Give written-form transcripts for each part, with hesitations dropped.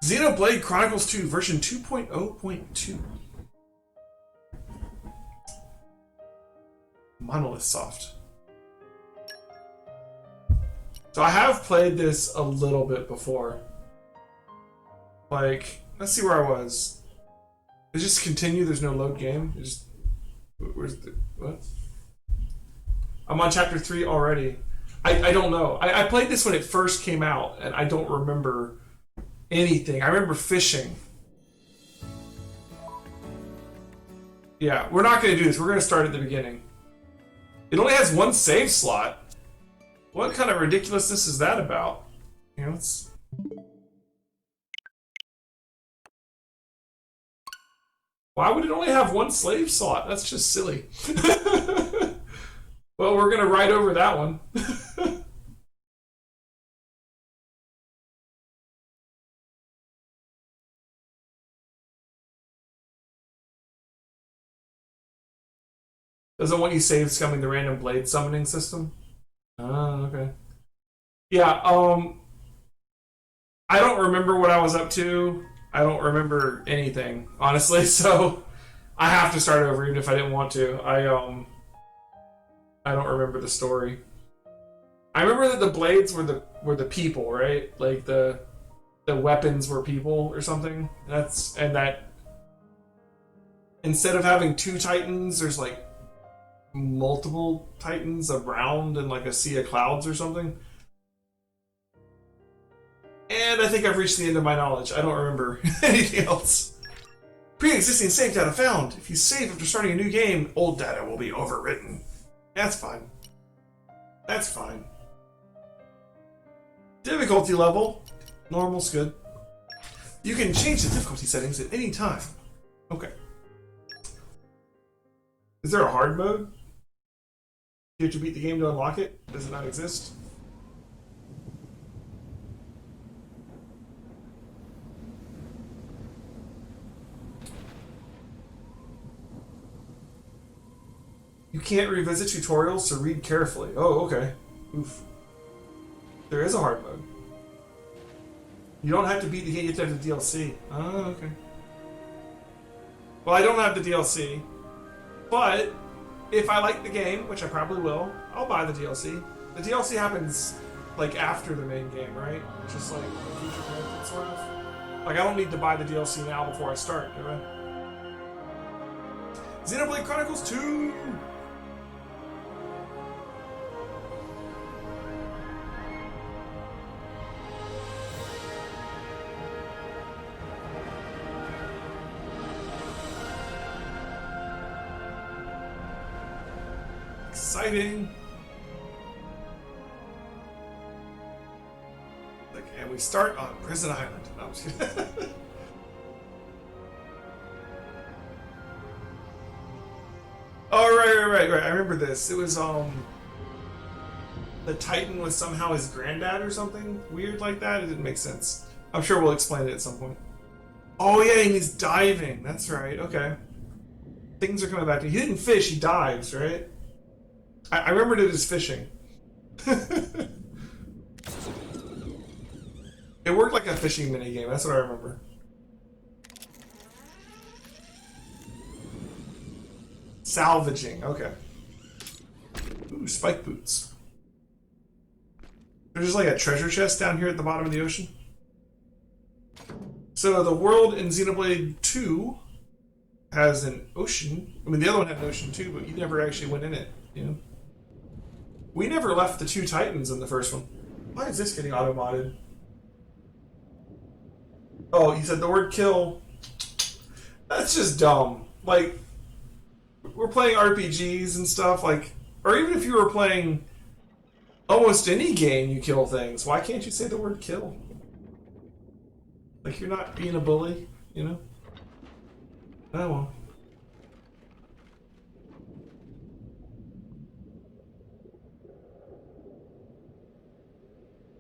Xenoblade Chronicles 2, version 2.0.2. Monolith Soft. So I have played this a little bit before. Like, let's see where I was. It just continue, there's no load game. It just, where's the, what? I'm on chapter 3 already. I don't know. I played this when it first came out, and I don't remember anything. I remember fishing. Yeah, we're not going to do this. We're going to start at the beginning. It only has one save slot. What kind of ridiculousness is that about? You know, it's... Why would it only have one slave slot? That's just silly. Well, we're going to write over that one. Doesn't want you save scumming the random blade summoning system? Oh, okay. Yeah, I don't remember what I was up to. I don't remember anything, honestly, so I have to start over even if I didn't want to. I don't remember the story. I remember that the blades were the people, right? Like the weapons were people or something. And that instead of having 2 titans, there's like multiple titans around in like a sea of clouds or something. And I think I've reached the end of my knowledge. I don't remember anything else. Pre-existing save data found. If you save after starting a new game, old data will be overwritten. That's fine. That's fine. Difficulty level. Normal's good. You can change the difficulty settings at any time. Okay. Is there a hard mode? You have to beat the game to unlock it? Does it not exist? You can't revisit tutorials, so read carefully. Oh, okay. Oof. There is a hard mode. You don't have to beat the game, you have to have the DLC. Oh, okay. Well, I don't have the DLC, but if I like the game, which I probably will, I'll buy the DLC. The DLC happens, like, after the main game, right? Just like a future content, sort of. Like, I don't need to buy the DLC now before I start, do I? Xenoblade Chronicles 2! Exciting! Like, and we start on Prison Island. No, I'm just kidding. Oh, right. I remember this. It was, the Titan was somehow his granddad or something weird like that. It didn't make sense. I'm sure we'll explain it at some point. Oh, yeah, and he's diving. That's right. Okay. Things are coming back to him. He didn't fish, he dives, right? I remembered it as fishing. It worked like a fishing minigame, that's what I remember. Salvaging, okay. Ooh, spike boots. There's just like a treasure chest down here at the bottom of the ocean. So the world in Xenoblade 2 has an ocean. I mean, the other one had an ocean too, but you never actually went in it, you know? We never left the 2 Titans in the first one. Why is this getting auto-modded? Oh, you said the word kill. That's just dumb. Like, we're playing RPGs and stuff, like, or even if you were playing almost any game you kill things, why can't you say the word kill? Like, you're not being a bully, you know? Oh well.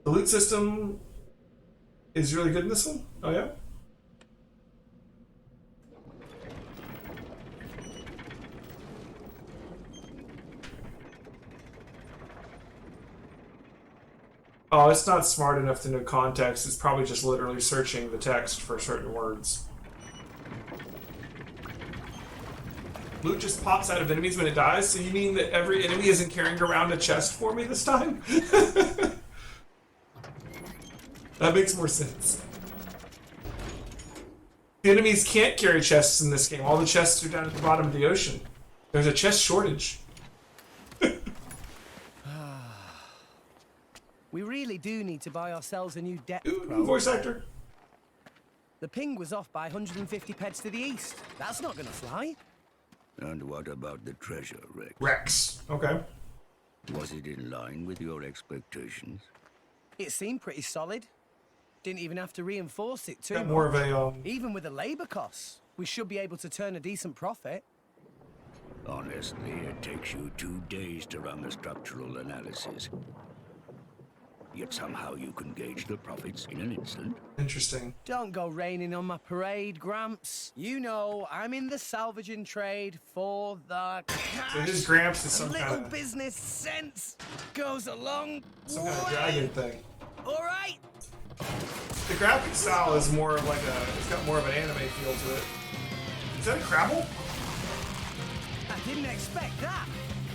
The loot system is really good in this one? Oh yeah? Oh, it's not smart enough to know context. It's probably just literally searching the text for certain words. Loot just pops out of enemies when it dies, so you mean that every enemy isn't carrying around a chest for me this time? That makes more sense. The enemies can't carry chests in this game. All the chests are down at the bottom of the ocean. There's a chest shortage. We really do need to buy ourselves a new depth Ooh, probe. voice actor. The ping was off by 150 peds to the east. That's not gonna fly. And what about the treasure, Rex? Rex. Okay. Was it in line with your expectations? It seemed pretty solid. Didn't even have to reinforce it too Got more much. of a Even with the labor costs, we should be able to turn a decent profit. Honestly, it takes you 2 days to run a structural analysis. Yet somehow you can gauge the profits in an instant. interesting. Don't go raining on my parade, Gramps. You know, I'm in the salvaging trade for the cash. So his Gramps is A some little kind of business sense goes a long dragon thing. All right. The graphic style is more of like it's got more of an anime feel to it. Is that a Crabble? I didn't expect that.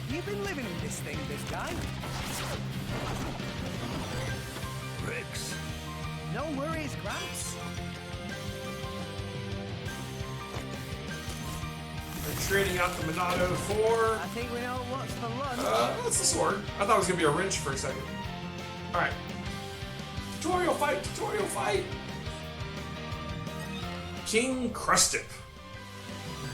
You've been living in this thing, this guy. Rex, No worries, Gramps. They're trading out the Monado for... I think we know what's for lunch. That's the sword. I thought it was going to be a wrench for a second. Alright. Tutorial fight! Tutorial fight! King Crustip.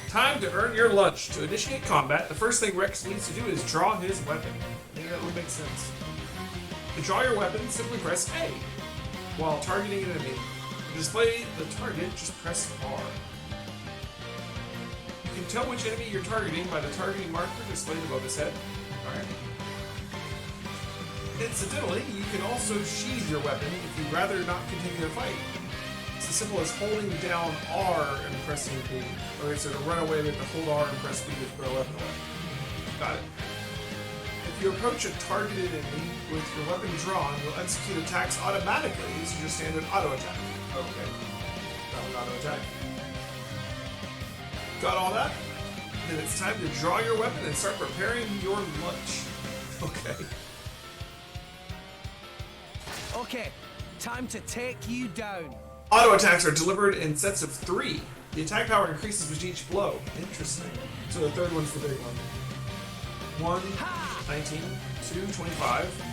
Time to earn your lunch. To initiate combat, the first thing Rex needs to do is draw his weapon. I think that would make sense. To draw your weapon, simply press A while targeting an enemy. To display the target, just press R. You can tell which enemy you're targeting by the targeting marker displayed above his head. Alright. Incidentally, you can also sheathe your weapon if you'd rather not continue the fight. It's as simple as holding down R and pressing B. Or is it a run away with the hold R and press B to throw a weapon away? Got it. If you approach a targeted enemy with your weapon drawn, you'll execute attacks automatically using your standard auto attack. Okay. That was auto attack. Got all that? Then it's time to draw your weapon and start preparing your lunch. Okay. Okay, time to take you down. Auto attacks are delivered in sets of 3. The attack power increases with each blow. Interesting. So the third one's the big one. 1, 19, 2, 25,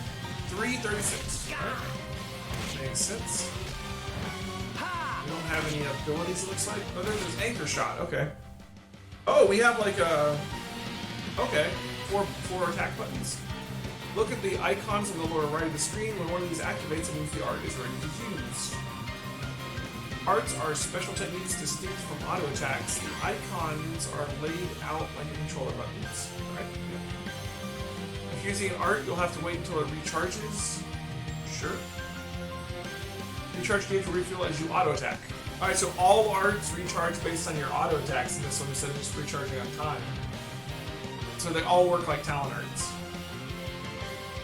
3, 36. Right. Makes sense. We don't have any abilities, it looks like. Oh, there's anchor shot. Okay. Oh, we have like a... Okay. Four attack buttons. Look at the icons on the lower right of the screen. When one of these activates, it means the art is ready to use. Arts are special techniques distinct from auto attacks. The icons are laid out like controller buttons. Right? Yeah. If you're using an art, you'll have to wait until it recharges. Sure. Recharge gauge will refill as you auto attack. Alright, so all arts recharge based on your auto attacks in this one instead of just recharging on time. So they all work like talent arts.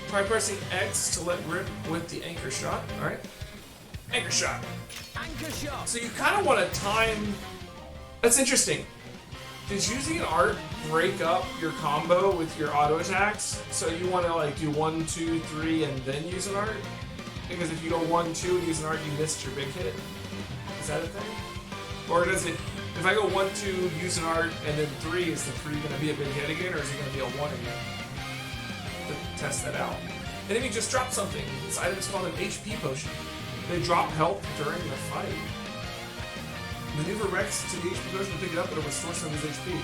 Try pressing X to let rip with the anchor shot. Alright. Anchor shot. Anchor shot. So you kind of want to time... That's interesting. Does using an art break up your combo with your auto attacks? So you want to like do 1, 2, 3 and then use an art? Because if you go 1, 2 and use an art, you missed your big hit. Is that a thing? Or does it... If I go 1, 2, use an art, and then 3, is the 3 going to be a big hit again, or is it going to be a 1 again? To test that out. Enemy just dropped something. This item is called an HP potion. They drop health during the fight. Maneuver Rex to the HP potion to pick it up, but it will restore some of his HP.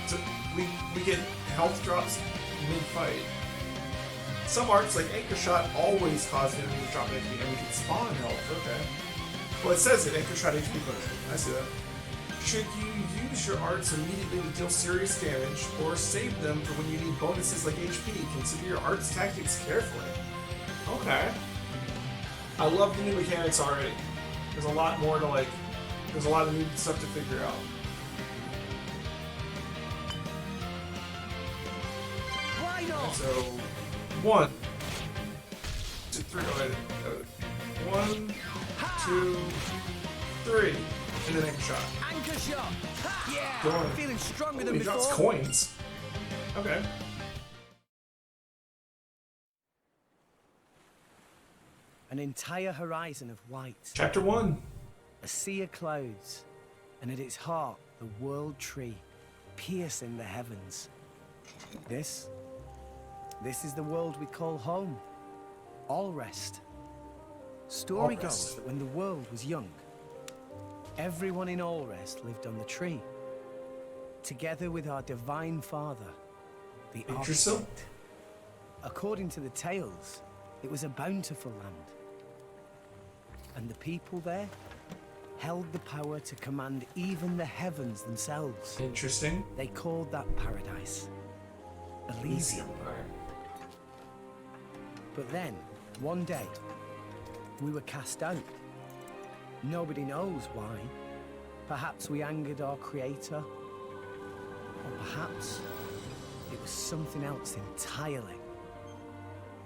So we get health drops mid-fight. Some arts, like Anchor Shot, always cause the enemy to drop HP, and we can spawn health. Okay. Well, it says it, Anchor Shot HP potion. I see that. Should you use your arts immediately to deal serious damage, or save them for when you need bonuses like HP? Consider your arts tactics carefully. Okay. I love the new mechanics already. There's a lot more to like... There's a lot of new stuff to figure out. Why not? So... 1. To 3. Oh, wait. 1, 2, 3. And then anchor shot. Anchor shot! Yeah! Go on. I'm feeling stronger Oh, than he before. drops coins. Okay. An entire horizon of white. Chapter 1. A sea of clouds. And at its heart, the world tree, piercing the heavens. This is the world we call home. Allrest. Story goes that when the world was young, everyone in Allrest lived on the tree, together with our divine father, the Interesting. architect. According to the tales, it was a bountiful land. And the people there held the power to command even the heavens themselves. Interesting. They called that paradise Elysium. But then, one day, we were cast out. Nobody knows why. Perhaps we angered our creator. Or perhaps it was something else entirely.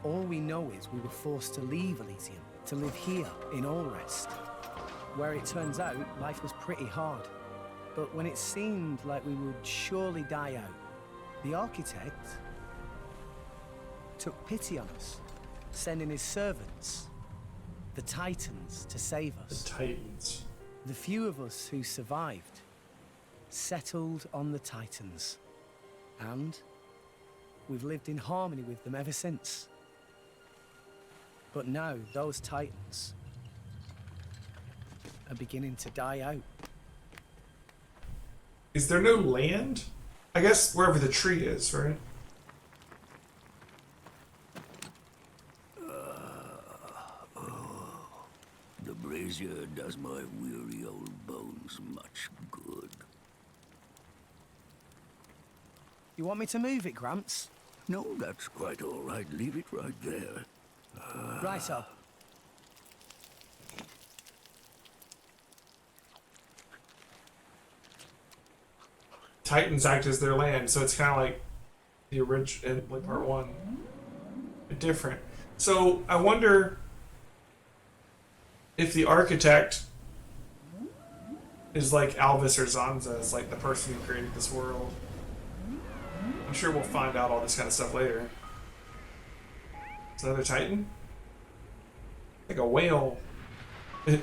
All we know is we were forced to leave Elysium, to live here in Allrest, where it turns out life was pretty hard. But when it seemed like we would surely die out, the architect took pity on us, sending his servants, the Titans, to save us. The Titans. The few of us who survived settled on the Titans, and we've lived in harmony with them ever since. But now those Titans are beginning to die out. Is there no land? I guess wherever the tree is, right? The brazier does my weary old bones much good. You want me to move it, Gramps? No, that's quite all right. Leave it right there. Righto. Titans act as their land, so it's kind of like the original, like part 1, but different. So I wonder if the architect is like Alvis or Zanza, is like the person who created this world. I'm sure we'll find out all this kind of stuff later. It's another Titan? Like a whale.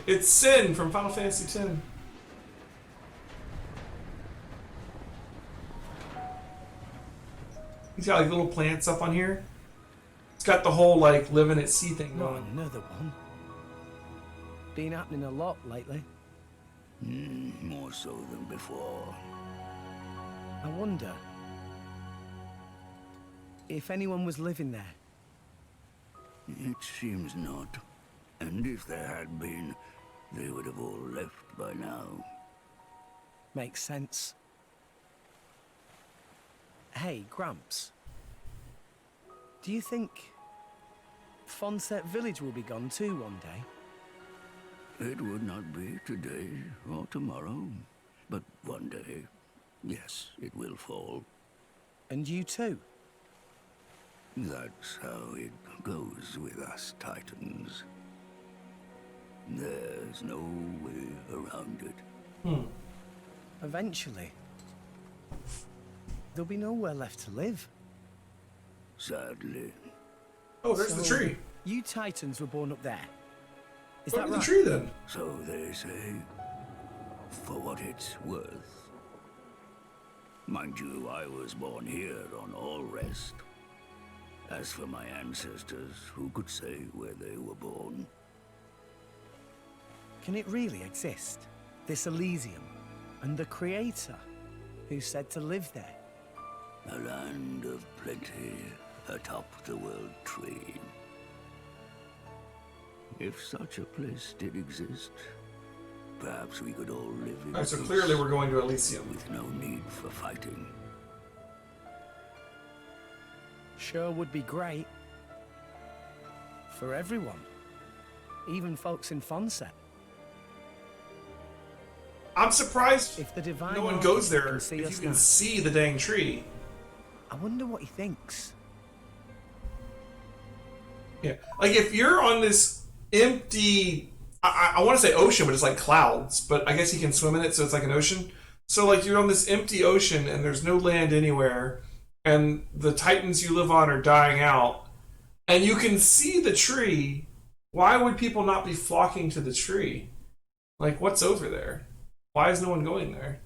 It's Sin from Final Fantasy X. He's got like little plants up on here. It's got the whole like living at sea thing Not going. another one. Been happening a lot lately. More so than before. I wonder if anyone was living there. It seems not. And if there had been, they would have all left by now. Makes sense. Hey, Gramps. Do you think Fonset Village will be gone too one day? It would not be today or tomorrow, but one day, yes, it will fall. And you too? That's how it goes with us Titans. There's no way around it. Eventually. There'll be nowhere left to live. Sadly. Oh, there's the tree. You Titans were born up there. Is Look that at the right? tree then. So they say, for what it's worth. Mind you, I was born here on Allrest. As for my ancestors, who could say where they were born? Can it really exist? This Elysium? And the Creator, who said to live there? A land of plenty atop the world tree. If such a place did exist, perhaps we could all live in Alright, so peace clearly we're going to Elysium. with no need for fighting. Sure would be great. For everyone. Even folks in Fonset. I'm surprised If the divine no one artist goes there can if see you us can now. see the dang tree. I wonder what he thinks. Yeah, like if you're on this empty, I want to say ocean, but it's like clouds. But I guess you can swim in it, so it's like an ocean. So like you're on this empty ocean and there's no land anywhere, and the titans you live on are dying out, and you can see the tree. Why would people not be flocking to the tree? Like, what's over there? Why is no one going there?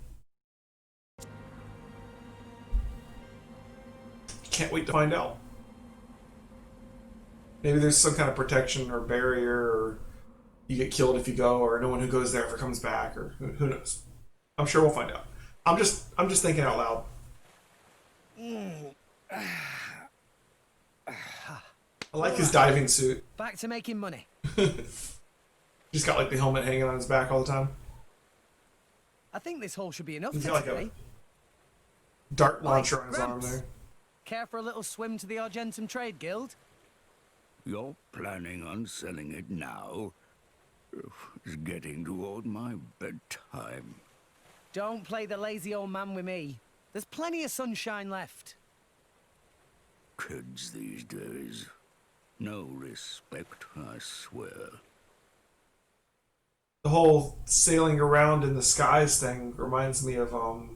Can't wait to find out. Maybe there's some kind of protection or barrier, or you get killed if you go, or no one who goes there ever comes back, or who knows. I'm sure we'll find out. I'm just thinking out loud. I like his diving suit. Back to making money. He's got like the helmet hanging on his back all the time. I think this hole should be enough He's for got like today. a dart launcher on his arm Gramps. there. Care for a little swim to the Argentum Trade Guild? You're planning on selling it now? It's getting toward my bedtime. Don't play the lazy old man with me. There's plenty of sunshine left. Kids these days. No respect, I swear. The whole sailing around in the skies thing reminds me of oh,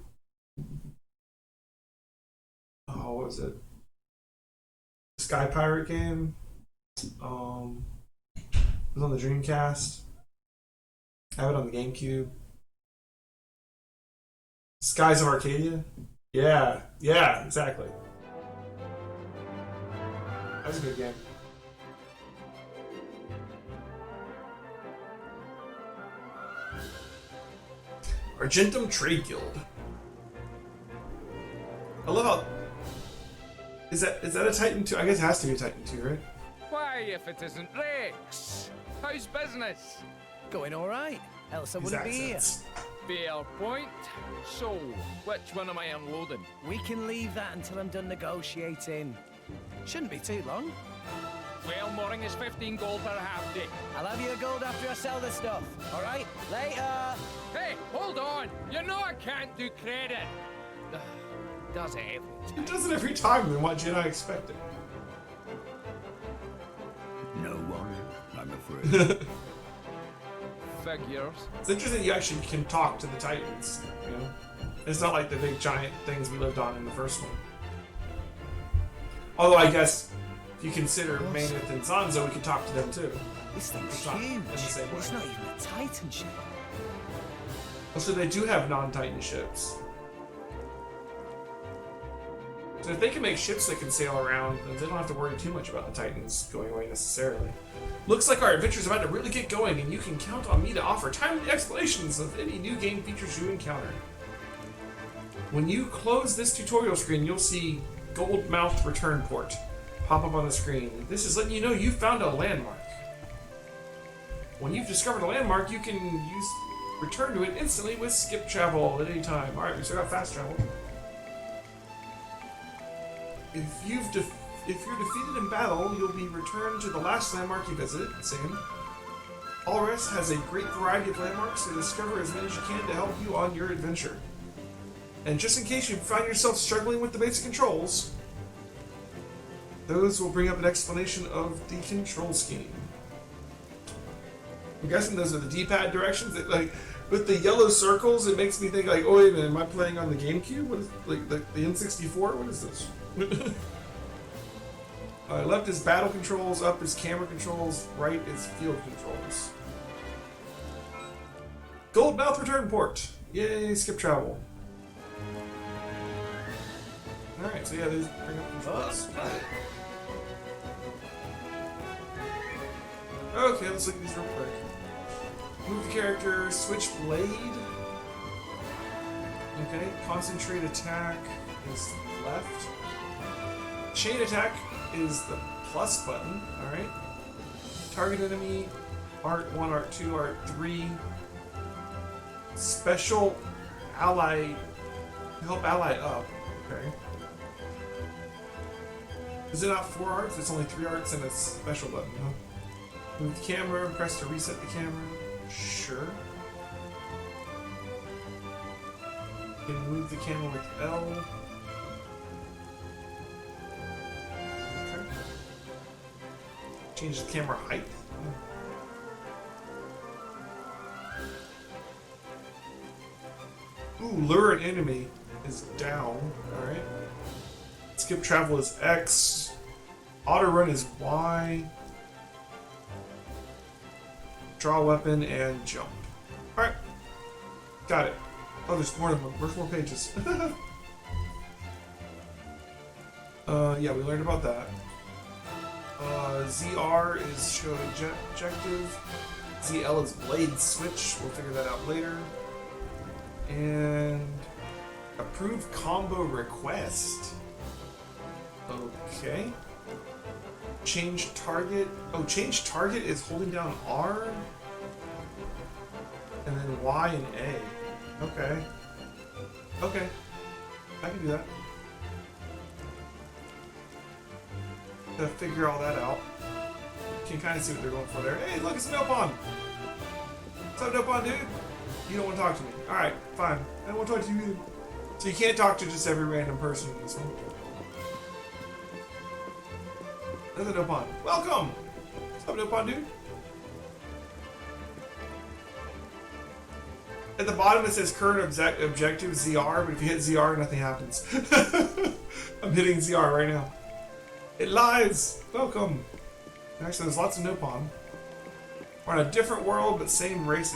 what was it? Sky Pirate game. It was on the Dreamcast. I have it on the GameCube. Skies of Arcadia? Yeah, exactly. That was a good game. Argentum Trade Guild. I love how... Is that a Titan 2? I guess it has to be a Titan 2, right? Why, if it isn't Rex? How's business? Going all right. Else I His wouldn't be here. accents. Fair point. So, which one am I unloading? We can leave that until I'm done negotiating. Shouldn't be too long. Well, mooring is 15 gold per half day. I'll have you a gold after I sell the stuff. All right? Later. Hey, hold on! You know I can't do credit. Does it every It time? does it every time, then why did I expect it? No one, I'm afraid. Figures. It's interesting you actually can talk to the Titans, you know? It's not like the big giant things we lived on in the first one. Although I guess if you consider Mayneth and Sanzo, we could talk to them too. This thing's It's not huge. in the same way. It's not even a Titan ship. So they do have non-Titan ships. So if they can make ships that can sail around, then they don't have to worry too much about the Titans going away necessarily. Looks like our adventure's about to really get going, and you can count on me to offer timely explanations of any new game features you encounter. When you close this tutorial screen, you'll see Gold Mouth Return Port pop up on the screen. This is letting you know you found a landmark. When you've discovered a landmark, you can return to it instantly with skip travel at any time. Alright, we still got fast travel. If you're defeated in battle, you'll be returned to the last landmark you visited, same. Alres has a great variety of landmarks, so discover as many as you can to help you on your adventure. And just in case you find yourself struggling with the basic controls, those will bring up an explanation of the control scheme. I'm guessing those are the D-pad directions. That, like, with the yellow circles, it makes me think like, oh wait a minute, am I playing on the GameCube? What is like the N64? What is this? Left is battle controls, up is camera controls, right is field controls. Gold Mouth Return Port. Yay, skip travel. Alright, so yeah, these bring up controls. Okay, let's look at these real quick. Move the character, switch blade. Okay, concentrate attack is left. Chain attack is the plus button, alright. Target enemy, Art 1, Art 2, Art 3. Special ally, help ally up, okay. Is it not 4 arts? It's only 3 arts and a special button, huh? Move the camera, press to reset the camera. Sure. You can move the camera with L. Okay. Change the camera height. Ooh, lure an enemy is down. Alright. Skip travel is X. Auto run is Y. Draw a weapon and jump. Alright. Got it. Oh, there's more than one. Where's more pages? Yeah, we learned about that. ZR is show objective. ZL is blade switch. We'll figure that out later. And approve combo request. Okay. Change target. Oh, change target is holding down R. And then Y and A. Okay. Okay. I can do that. Gotta figure all that out. Can kind of see what they're going for there. Hey, look, it's Nopon! What's up, Nopon, dude? You don't want to talk to me. Alright, fine. I don't want to talk to you either. So you can't talk to just every random person in this one. There's a Nopon. Welcome! What's up, Nopon, dude? At the bottom it says current objective ZR, but if you hit ZR, nothing happens. I'm hitting ZR right now. It lies! Welcome! Actually, there's lots of Nopon. We're in a different world, but same races.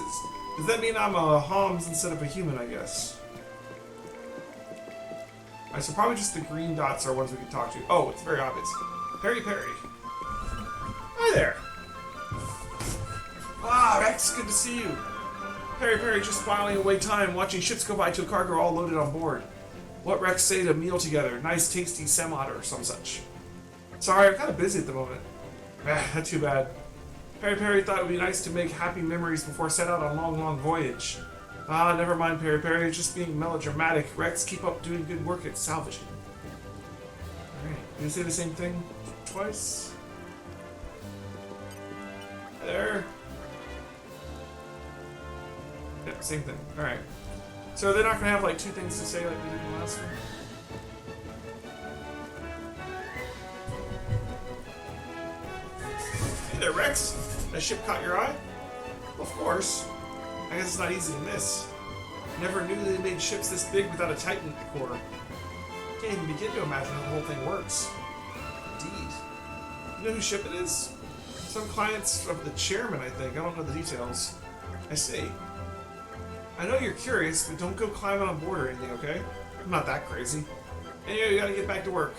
Does that mean I'm a Homs instead of a human, I guess? Alright, so probably just the green dots are ones we can talk to. Oh, it's very obvious. Perry Perry. Hi there! Ah, Rex, good to see you. Perry Perry just whiling away time, watching ships go by to a cargo all loaded on board. What Rex say to meal together? Nice tasty semot or some such. Sorry, I'm kind of busy at the moment. Not too bad. Perry Perry thought it would be nice to make happy memories before set out on a long, long voyage. Ah, never mind, Perry Perry. Just being melodramatic. Rex, keep up doing good work at salvaging. Alright, you gonna say the same thing twice? There. Yeah, same thing. Alright. So they're not gonna have like two things to say like we did in the last one? Hey there, Rex! That ship caught your eye? Of course. I guess it's not easy to miss. Never knew they made ships this big without a Titan at the core. Can't even begin to imagine how the whole thing works. Indeed. You know whose ship it is? Some clients of the chairman, I think. I don't know the details. I see. I know you're curious, but don't go climbing on board or anything, okay? I'm not that crazy. Anyway, you gotta get back to work.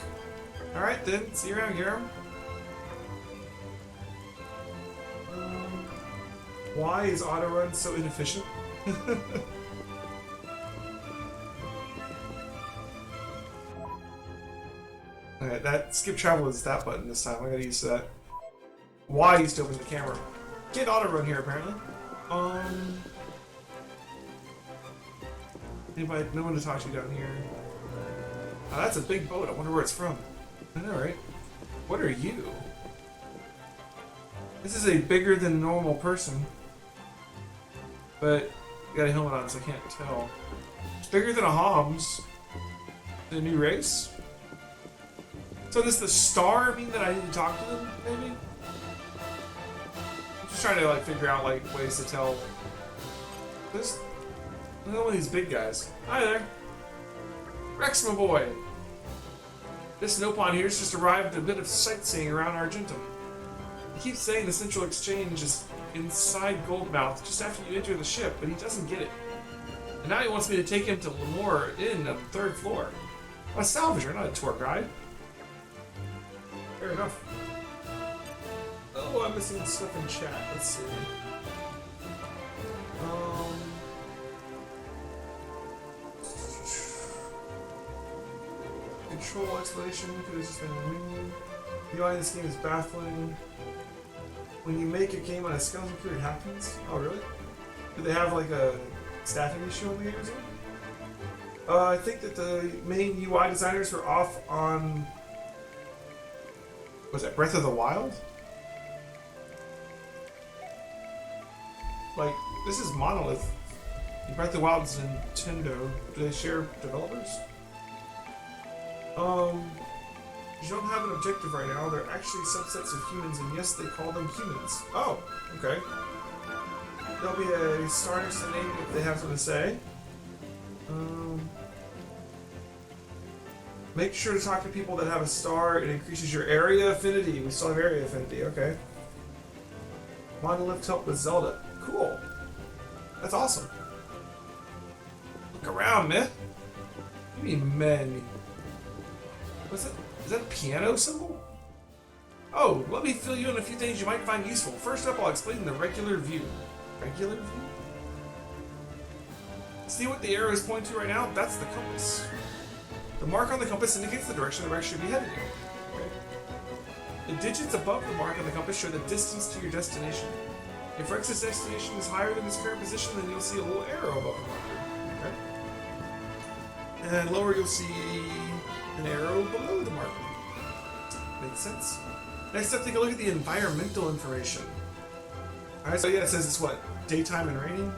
Alright then, see you around, Garum. Why is autorun so inefficient? Alright, that skip travel is that button this time. I gotta use that. Y used to open the camera. Can't autorun here apparently. Anybody? No one to talk to down here. Oh, that's a big boat. I wonder where it's from. I know, right? What are you? This is a bigger than normal person. But you got a helmet on, so I can't tell. It's bigger than a Homs. The new race? So does the star mean that I need to talk to them, maybe? I'm just trying to like figure out like ways to tell. This another one of these big guys. Hi there. Rex, my boy. This Nopon here's just arrived a bit of sightseeing around Argentum. He keeps saying the central exchange is inside Goldmouth just after you enter the ship, but he doesn't get it. And now he wants me to take him to Lemore Inn on the 3rd floor. I'm a salvager, not a tour guide. Fair enough. Oh, I'm missing stuff in chat. Let's see. Control explanation could have just been winged. The UI in this game is baffling. When you make a game on a skeleton crew, it happens? Oh, really? Do they have like a staffing issue in the game or something? I think that the main UI designers were off on... Was that Breath of the Wild? Like, this is Monolith. Breath of the Wild is Nintendo. Do they share developers? You don't have an objective right now. They're actually subsets of humans, and yes, they call them humans. Oh, okay. There'll be a star next to the name if they have something to say. Make sure to talk to people that have a star. It increases your area affinity. We still have area affinity, okay. Monolith help with Zelda. Cool. That's awesome. Look around, man. What do you mean, men? What's it? Is that a piano symbol? Oh, let me fill you in a few things you might find useful. First up, I'll explain the regular view. Regular view? See what the arrow is pointing to right now? That's the compass. The mark on the compass indicates the direction the wreck should be headed in. Okay. The digits above the mark on the compass show the distance to your destination. If Rex's destination is higher than his current position, then you'll see a little arrow above the marker. Okay. And lower, you'll see an arrow below the marker. Makes sense. Next up, take a look at the environmental information. Alright, so yeah, it says it's what? Daytime and raining?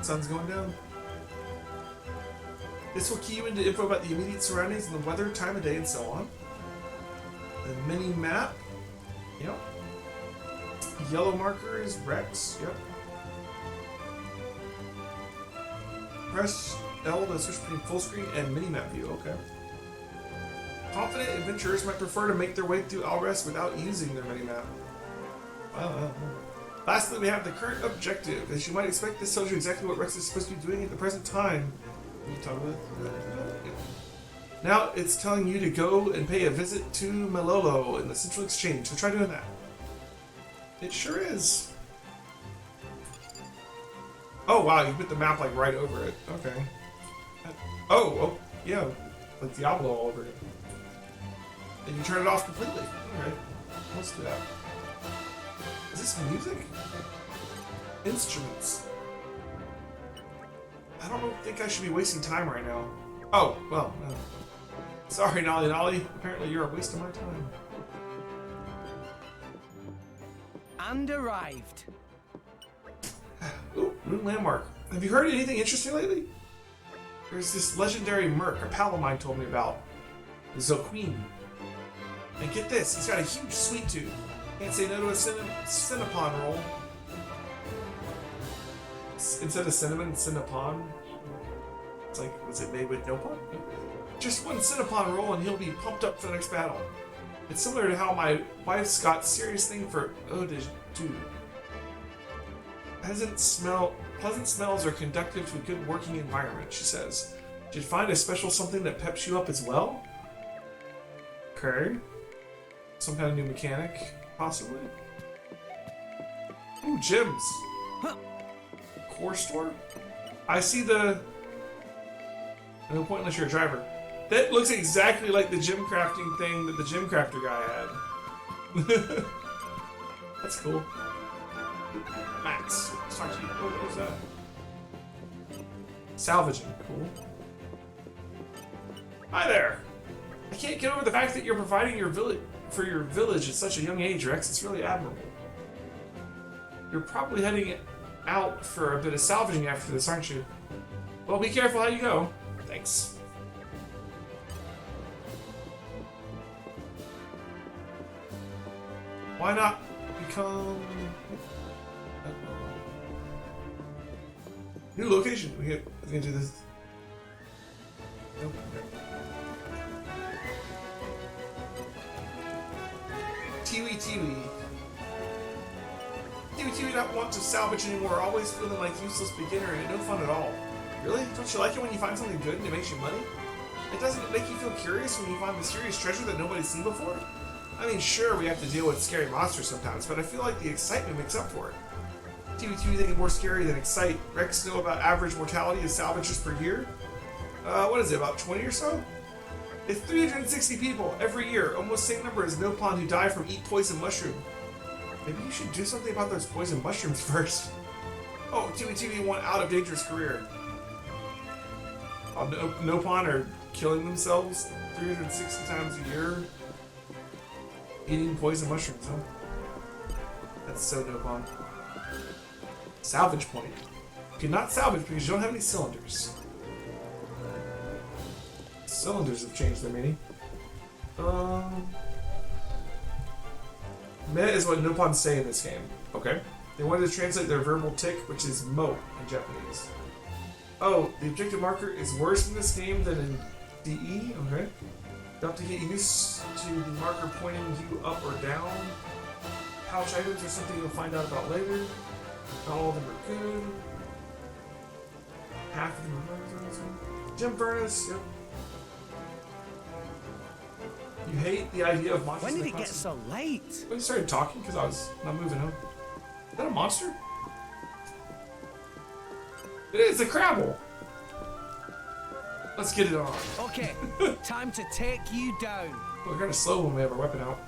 Sun's going down. This will key you into info about the immediate surroundings and the weather, time of day, and so on. The mini map. Yep. Yellow marker is Rex. Yep. Press L to switch between full screen and mini map view. Okay. Confident adventurers might prefer to make their way through Alrest without using their mini map. Wow. Lastly, we have the current objective. As you might expect, this tells you exactly what Rex is supposed to be doing at the present time. Now it's telling you to go and pay a visit to Malolo in the Central Exchange, so try doing that. It sure is. Oh wow, you put the map like right over it. Okay. Oh yeah, like Diablo all over it. And you turn it off completely. Alright, let's do that. Is this music? Instruments. I don't think I should be wasting time right now. Oh, well. Sorry, Nolly Nolly. Apparently you're a waste of my time. And arrived. Ooh, new landmark. Have you heard anything interesting lately? There's this legendary merc a pal of mine told me about. Zoqueen. And get this, he's got a huge sweet tooth. Can't say no to a Cinnapon roll. Instead of cinnamon, Cinnapon. It's like, was it made with no pun? Just one Cinnapon roll and he'll be pumped up for the next battle. It's similar to how my wife's got serious thing for Odage too. Pleasant smells are conductive to a good working environment, she says. Did you find a special something that peps you up as well? Okay. Some kind of new mechanic, possibly. Ooh, gyms. Core store? I see the... No point unless you're a driver. That looks exactly like the gym crafting thing that the gym crafter guy had. That's cool. Max. Let's talk to you. What was that? Salvaging. Cool. Hi there. I can't get over the fact that you're providing your village for your village at such a young age, Rex. It's really admirable. You're probably heading out for a bit of salvaging after this, aren't you? Well, be careful how you go. Thanks. Why not become... New location. We can do this. Nope. Tiwi Tiwi. Tiwi Tiwi don't want to salvage anymore, always feeling like useless beginner and no fun at all. Really? Don't you like it when you find something good and it makes you money? It doesn't make you feel curious when you find mysterious treasure that nobody's seen before? I mean, sure, we have to deal with scary monsters sometimes, but I feel like the excitement makes up for it. Tiwi Tiwi think it's more scary than excite. Rex know about average mortality of salvagers per year? What is it, about 20 or so? It's 360 people every year, almost the same number as Nopon who die from eat poison mushroom. Maybe you should do something about those poison mushrooms first. Oh, Tiwi Tiwi want out of dangerous career. Nopon are killing themselves 360 times a year eating poison mushrooms, huh? That's so Nopon. Salvage point. You cannot salvage because you don't have any cylinders. Cylinders have changed their meaning. Meh is what Nippons say in this game. Okay. They wanted to translate their verbal tick, which is mo in Japanese. Oh, the objective marker is worse in this game than in DE? Okay. You have to get used to the marker pointing you up or down. Pouch items are something you'll find out about later. Not all of them are good. Half of them are gem furnace, yep. You hate the idea of monsters. When did it get so late? When you started talking, because I was not moving home. Is that a monster? It is a Crabble. Let's get it on. Okay, time to take you down. We're kind of slow when we have our weapon out.